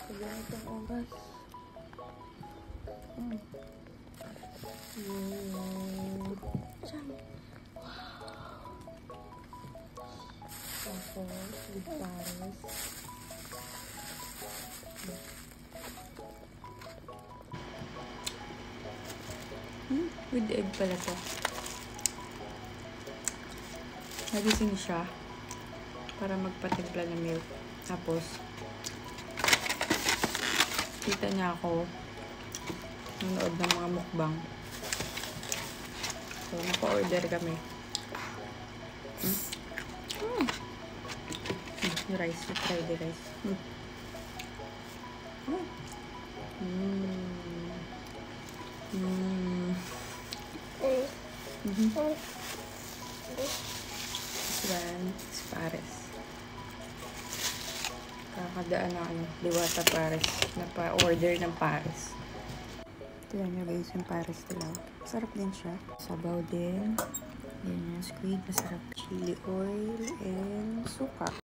Ganitong oras. Tapos, with pares. With egg pala to. Nagising siya para magpatimpla ng milk. Tapos, kita niya ako nanood ng mga mukbang. So, napa-order kami. Yung rice. You try the rice. This one is pares. Kakadaan na Diwata pares. Napa-order ng pares. Tignan nyo guys yung pares nila. Sarap din siya. Sabaw din. Yan yung squid. Masarap. Chili oil and suka.